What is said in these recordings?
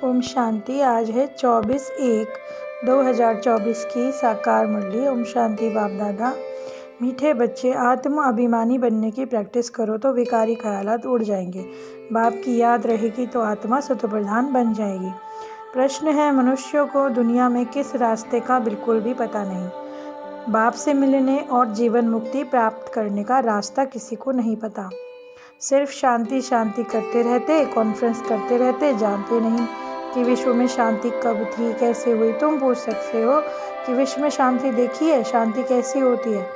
ओम शांति। आज है 24/1/2024 की साकार मुरली। ओम शांति। बाप दादा, मीठे बच्चे, आत्म अभिमानी बनने की प्रैक्टिस करो तो विकारी ख्यालात उड़ जाएंगे। बाप की याद रहेगी तो आत्मा सत्वप्रधान बन जाएगी। प्रश्न है, मनुष्यों को दुनिया में किस रास्ते का बिल्कुल भी पता नहीं। बाप से मिलने और जीवन मुक्ति प्राप्त करने का रास्ता किसी को नहीं पता। सिर्फ शांति शांति करते रहते, कॉन्फ्रेंस करते रहते, जानते नहीं कि विश्व में शांति कब थी, कैसे हुई। तुम पूछ सकते हो कि विश्व में शांति देखी है, शांति कैसी होती है।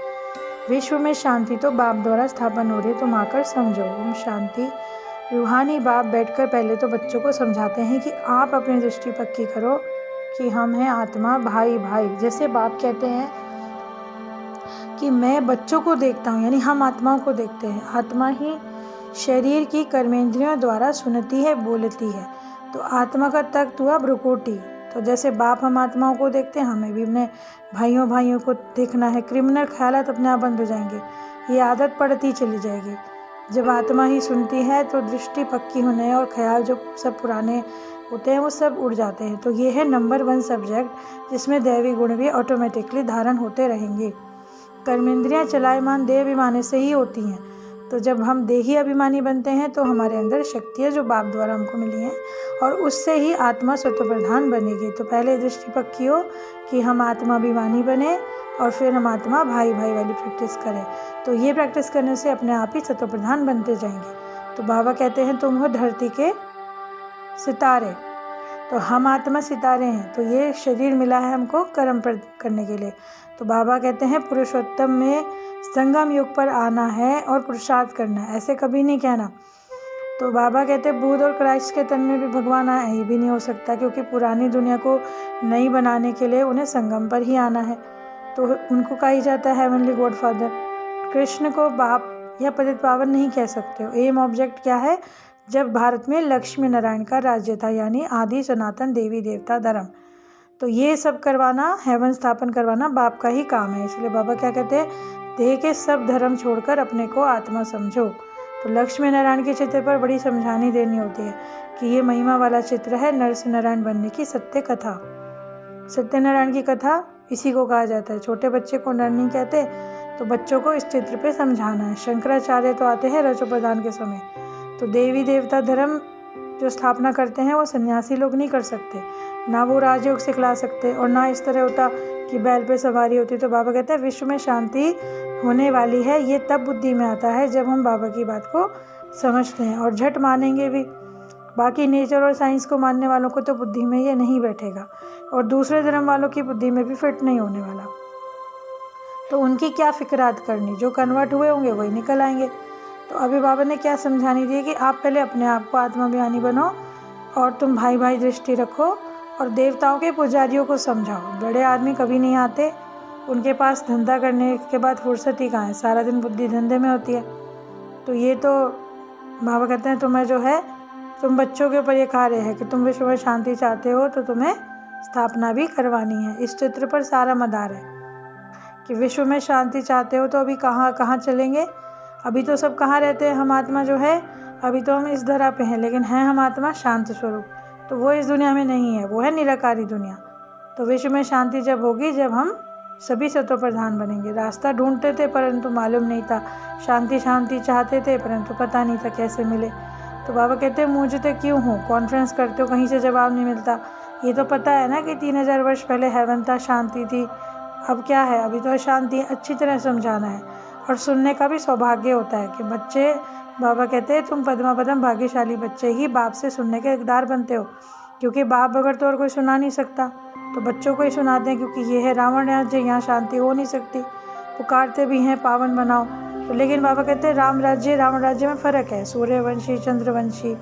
विश्व में शांति तो बाप द्वारा स्थापन हो रही है, तुम आकर समझो। ओम शांति। रूहानी बाप बैठकर पहले तो बच्चों को समझाते हैं कि आप अपनी दृष्टि पक्की करो कि हम हैं आत्मा, भाई भाई। जैसे बाप कहते हैं कि मैं बच्चों को देखता हूँ, यानी हम आत्माओं को देखते हैं। आत्मा ही शरीर की कर्मेंद्रियों द्वारा सुनती है, बोलती है। तो आत्मा का तख्त हुआ भ्रुकुटी। तो जैसे बाप हम आत्माओं को देखते हैं, हमें भी अपने भाइयों को देखना है। क्रिमिनल ख्यालात अपने आप बंद हो जाएंगे, ये आदत पड़ती चली जाएगी। जब आत्मा ही सुनती है तो दृष्टि पक्की होने और ख्याल जो सब पुराने होते हैं वो सब उड़ जाते हैं। तो ये है नंबर 1 सब्जेक्ट, जिसमें दैवी गुण भी ऑटोमेटिकली धारण होते रहेंगे। कर्मेंद्रियाँ चलायमान देह अभिमानी से ही होती हैं। तो जब हम देही अभिमानी बनते हैं तो हमारे अंदर शक्तियाँ जो बाप द्वारा हमको मिली हैं, और उससे ही आत्मा सत्वप्रधान बनेगी। तो पहले दृष्टि पक्की हो कि हम आत्मा अभिमानी बने, और फिर हम आत्मा भाई भाई वाली प्रैक्टिस करें। तो ये प्रैक्टिस करने से अपने आप ही सत्वप्रधान बनते जाएंगे। तो बाबा कहते हैं तुम हो धरती के सितारे, तो हम आत्मा सितारे हैं। तो ये शरीर मिला है हमको कर्म करने के लिए। तो बाबा कहते हैं पुरुषोत्तम में संगम युग पर आना है और पुरुषार्थ करना है, ऐसे कभी नहीं कहना। तो बाबा कहते हैं बुद्ध और क्राइस्ट के तन में भी भगवान आए, ये भी नहीं हो सकता, क्योंकि पुरानी दुनिया को नई बनाने के लिए उन्हें संगम पर ही आना है। तो उनको कहा जाता है हेवनली गॉड फादर। कृष्ण को बाप या पतित पावन नहीं कह सकते हो। एम ऑब्जेक्ट क्या है? जब भारत में लक्ष्मी नारायण का राज्य था, यानी आदि सनातन देवी देवता धर्म, तो ये सब करवाना, हेवन स्थापन करवाना बाप का ही काम है। इसलिए बाबा क्या कहते हैं, देह के सब धर्म छोड़कर अपने को आत्मा समझो। तो लक्ष्मी नारायण के चित्र पर बड़ी समझानी देनी होती है कि ये महिमा वाला चित्र है नरसिंह नारायण बनने की सत्य कथा। सत्यनारायण की कथा इसी को कहा जाता है। छोटे बच्चे को नर नहीं कहते, तो बच्चों को इस चित्र पे समझाना है। शंकराचार्य तो आते हैं रजो प्रदान के समय। तो देवी देवता धर्म जो स्थापना करते हैं वो सन्यासी लोग नहीं कर सकते, ना वो राजयोग सिखला सकते, और ना इस तरह होता कि बैल पे सवारी होती। तो बाबा कहते हैं विश्व में शांति होने वाली है, ये तब बुद्धि में आता है जब हम बाबा की बात को समझते हैं और झट मानेंगे भी। बाकी नेचर और साइंस को मानने वालों को तो बुद्धि में ये नहीं बैठेगा, और दूसरे धर्म वालों की बुद्धि में भी फिट नहीं होने वाला। तो उनकी क्या फिक्रात करनी, जो कन्वर्ट हुए होंगे वही निकल आएंगे। तो अभी बाबा ने क्या समझानी दी कि आप पहले अपने आप को आत्माभिमानी बनो, और तुम भाई भाई दृष्टि रखो, और देवताओं के पुजारियों को समझाओ। बड़े आदमी कभी नहीं आते, उनके पास धंधा करने के बाद फुर्सत ही कहाँ है, सारा दिन बुद्धि धंधे में होती है। तो ये तो बाबा कहते हैं तुम्हें जो है, तुम बच्चों के ऊपर ये कार्य है कि तुम विश्व में शांति चाहते हो, तो तुम्हें स्थापना भी करवानी है। इस चित्र पर सारा मदार है कि विश्व में शांति चाहते हो तो अभी कहाँ चलेंगे। अभी तो सब कहाँ रहते हैं, हम आत्मा जो है अभी तो हम इस धरा पे हैं, लेकिन हैं हम आत्मा शांत स्वरूप। तो वो इस दुनिया में नहीं है, वो है निराकारी दुनिया। तो विश्व में शांति जब होगी, जब हम सभी सत्व प्रधान बनेंगे। रास्ता ढूंढते थे परंतु मालूम नहीं था, शांति शांति चाहते थे परंतु पता नहीं था कैसे मिले। तो बाबा कहते हैं मूझते क्यों हो, कॉन्फ्रेंस करते हो, कहीं से जवाब नहीं मिलता। ये तो पता है ना कि 3000 वर्ष पहले हेवन था, शांति थी। अब क्या है, अभी तो शांति अच्छी तरह समझाना है। और सुनने का भी सौभाग्य होता है कि बच्चे, बाबा कहते हैं तुम पद्म भाग्यशाली बच्चे ही बाप से सुनने के हकदार बनते हो, क्योंकि बाप बगैर तो और कोई सुना नहीं सकता। तो बच्चों को ही सुनाते हैं, क्योंकि ये है रावण राज्य, यहाँ शांति हो नहीं सकती। पुकारते भी हैं पावन बनाओ। तो लेकिन बाबा कहते हैं राम राज्य रावण राज्य में फ़र्क है। सूर्यवंशी, चंद्रवंशी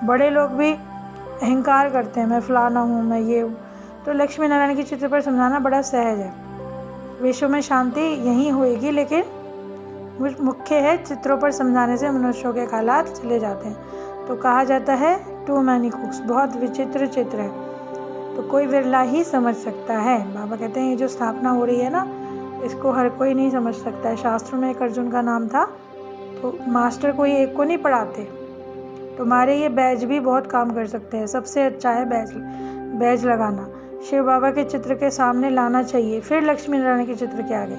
बड़े लोग भी अहंकार करते हैं, मैं फलाना हूँ, मैं ये हूँ। तो लक्ष्मी नारायण की चित्र पर समझाना बड़ा सहज है। विश्व में शांति यहीं होएगी, लेकिन मुख्य है चित्रों पर समझाने से मनुष्यों के ख्यालात चले जाते हैं। तो कहा जाता है टू मैनी कुक्स, बहुत विचित्र चित्र है, तो कोई विरला ही समझ सकता है। बाबा कहते हैं ये जो स्थापना हो रही है ना, इसको हर कोई नहीं समझ सकता है। शास्त्रों में एक अर्जुन का नाम था, तो मास्टर कोई एक को नहीं पढ़ाते, तुम्हारे ये बैज भी बहुत काम कर सकते हैं। सबसे अच्छा है बैज लगाना। शिव बाबा के चित्र के सामने लाना चाहिए, फिर लक्ष्मी नारायण के चित्र के आगे।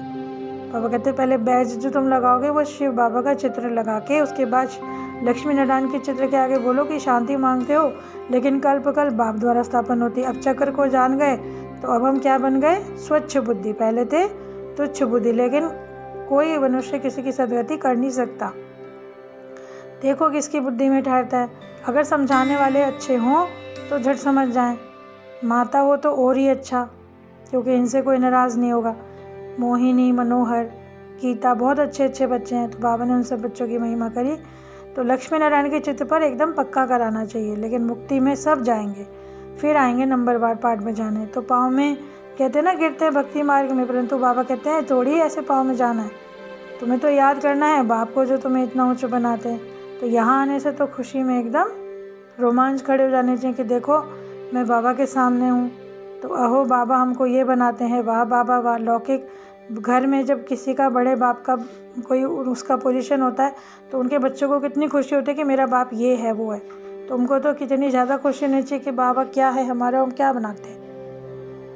बाबा कहते हैं पहले बैज जो तुम लगाओगे वो शिव बाबा का चित्र लगा के, उसके बाद लक्ष्मी नारायण के चित्र के आगे बोलो कि शांति मांगते हो, लेकिन कल्प बाप द्वारा स्थापन होती है। अब चक्र को जान गए तो अब हम क्या बन गए? स्वच्छ बुद्धि। पहले थे तुच्छ बुद्धि, लेकिन कोई मनुष्य किसी की सदगति कर नहीं सकता। देखो किसकी बुद्धि में ठहरता है। अगर समझाने वाले अच्छे हों तो झट समझ जाएं, माता हो तो और ही अच्छा, क्योंकि इनसे कोई नाराज़ नहीं होगा। मोहिनी, मनोहर, गीता बहुत अच्छे अच्छे बच्चे हैं, तो बाबा ने उन सब बच्चों की महिमा करी। तो लक्ष्मी नारायण के चित्र पर एकदम पक्का कराना चाहिए, लेकिन मुक्ति में सब जाएंगे, फिर आएंगे नंबरवार पार्ट में जाने। तो पाँव में कहते हैं ना गिरते हैं भक्ति मार्ग में, परंतु बाबा कहते हैं थोड़ी ऐसे पाँव में जाना है, तुम्हें तो याद करना है बाप को जो तुम्हें इतना ऊँचा बनाते हैं। तो यहाँ आने से तो खुशी में एकदम रोमांच खड़े हो जाने चाहिए कि देखो मैं बाबा के सामने हूँ, तो अहो बाबा हमको ये बनाते हैं, वाह बाबा वाह। लौकिक घर में जब किसी का बड़े बाप का कोई उसका पोजीशन होता है तो उनके बच्चों को कितनी खुशी होती है कि मेरा बाप ये है वो है। तो उनको तो कितनी ज़्यादा खुशी होनी चाहिए कि बाबा क्या है हमारा, हम क्या बनाते हैं।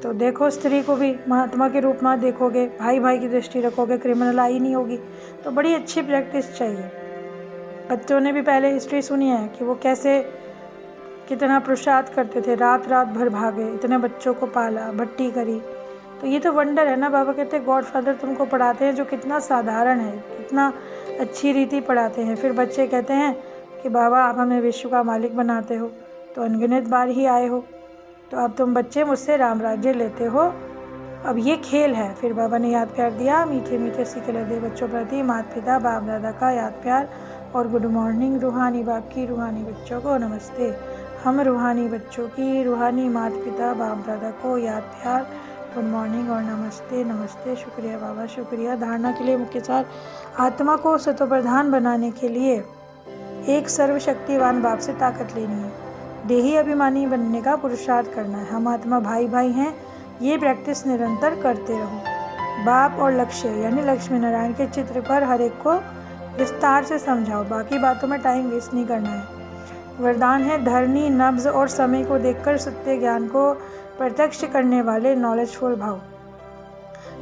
तो देखो स्त्री को भी महात्मा के रूप में देखोगे, भाई भाई की दृष्टि रखोगे, क्रिमिनल आई नहीं होगी। तो बड़ी अच्छी प्रैक्टिस चाहिए। बच्चों ने भी पहले हिस्ट्री सुनी है कि वो कैसे कितना पुरुषार्थ करते थे, रात रात भर भागे, इतने बच्चों को पाला, भट्टी करी। तो ये तो वंडर है ना। बाबा कहते हैं गॉड फादर तुमको पढ़ाते हैं जो कितना साधारण है, कितना अच्छी रीति पढ़ाते हैं। फिर बच्चे कहते हैं कि बाबा आप हमें विश्व का मालिक बनाते हो, तो अनगिनत बार ही आए हो, तो अब तुम बच्चे मुझसे राम राज्य लेते हो, अब ये खेल है। फिर बाबा ने याद प्यार दिया, मीठे मीठे सिक्के दे बच्चों प्रति माता पिता बाप दादा का याद प्यार और गुड मॉर्निंग। रूहानी बाप की रूहानी बच्चों को नमस्ते। हम रूहानी बच्चों की रूहानी माता पिता बाप दादा को याद प्यार, गुड मॉर्निंग और नमस्ते नमस्ते। शुक्रिया बाबा, शुक्रिया। धारणा के लिए मुख्य सार, आत्मा को सतोप्रधान बनाने के लिए एक सर्वशक्तिवान बाप से ताकत लेनी है, देही अभिमानी बनने का पुरुषार्थ करना है। हम आत्मा भाई भाई हैं, ये प्रैक्टिस निरंतर करते रहो। बाप और लक्ष्य यानी लक्ष्मी नारायण के चित्र पर हर एक को विस्तार से समझाओ, बाकी बातों में टाइम वेस्ट नहीं करना है। वरदान है धरनी, नब्ज और समय को देखकर सत्य ज्ञान को प्रत्यक्ष करने वाले नॉलेजफुल भाव।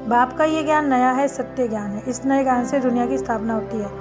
बाप का ये ज्ञान नया है, सत्य ज्ञान है। इस नए ज्ञान से दुनिया की स्थापना होती है।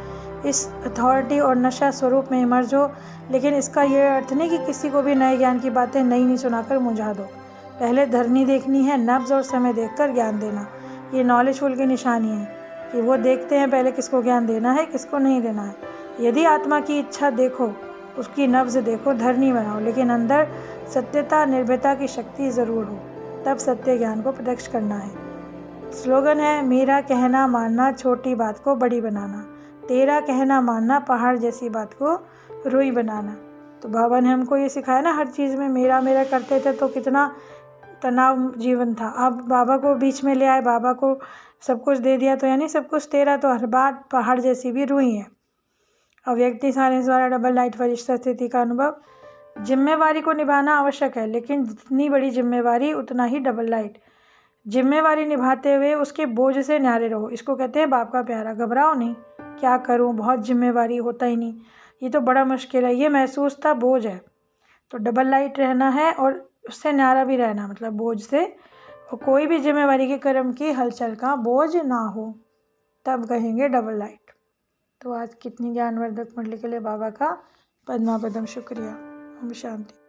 इस अथॉरिटी और नशा स्वरूप में इमर्ज हो, लेकिन इसका ये अर्थ नहीं कि किसी को भी नए ज्ञान की बातें नई सुनाकर मुझा दो। पहले धरनी देखनी है, नब्ज और समय देखकर ज्ञान देना। ये नॉलेजफुल की निशानी है कि वो देखते हैं पहले किसको ज्ञान देना है, किसको नहीं देना है। यदि आत्मा की इच्छा देखो, उसकी नब्ज देखो, धरनी बनाओ, लेकिन अंदर सत्यता निर्भयता की शक्ति ज़रूर हो, तब सत्य ज्ञान को प्रत्यक्ष करना है। स्लोगन है मेरा कहना मानना, छोटी बात को बड़ी बनाना, तेरा कहना मानना, पहाड़ जैसी बात को रुई बनाना। तो बाबा ने हमको ये सिखाया ना, हर चीज़ में मेरा मेरा करते थे तो कितना तनाव जीवन था। अब बाबा को बीच में ले आए, बाबा को सब कुछ दे दिया, तो यानी सब कुछ तेरा, तो हर बात पहाड़ जैसी भी रुई है। अव्यक्ति साइलेंस द्वारा डबल लाइट फरिश्ता स्थिति का अनुभव। जिम्मेवारी को निभाना आवश्यक है, लेकिन जितनी बड़ी जिम्मेवारी उतना ही डबल लाइट। जिम्मेवारी निभाते हुए उसके बोझ से न्यारे रहो, इसको कहते हैं बाप का प्यारा। घबराओ नहीं, क्या करूं, बहुत जिम्मेवारी, होता ही नहीं, ये तो बड़ा मुश्किल है, ये महसूस था बोझ है। तो डबल लाइट रहना है और उससे न्यारा भी रहना, मतलब बोझ से, और कोई भी जिम्मेवारी के कर्म की हलचल का बोझ ना हो, तब कहेंगे डबल लाइट। तो आज कितनी ज्ञानवर्धक मंडली के लिए बाबा का पद्मा पदम शुक्रिया। ओम शांति।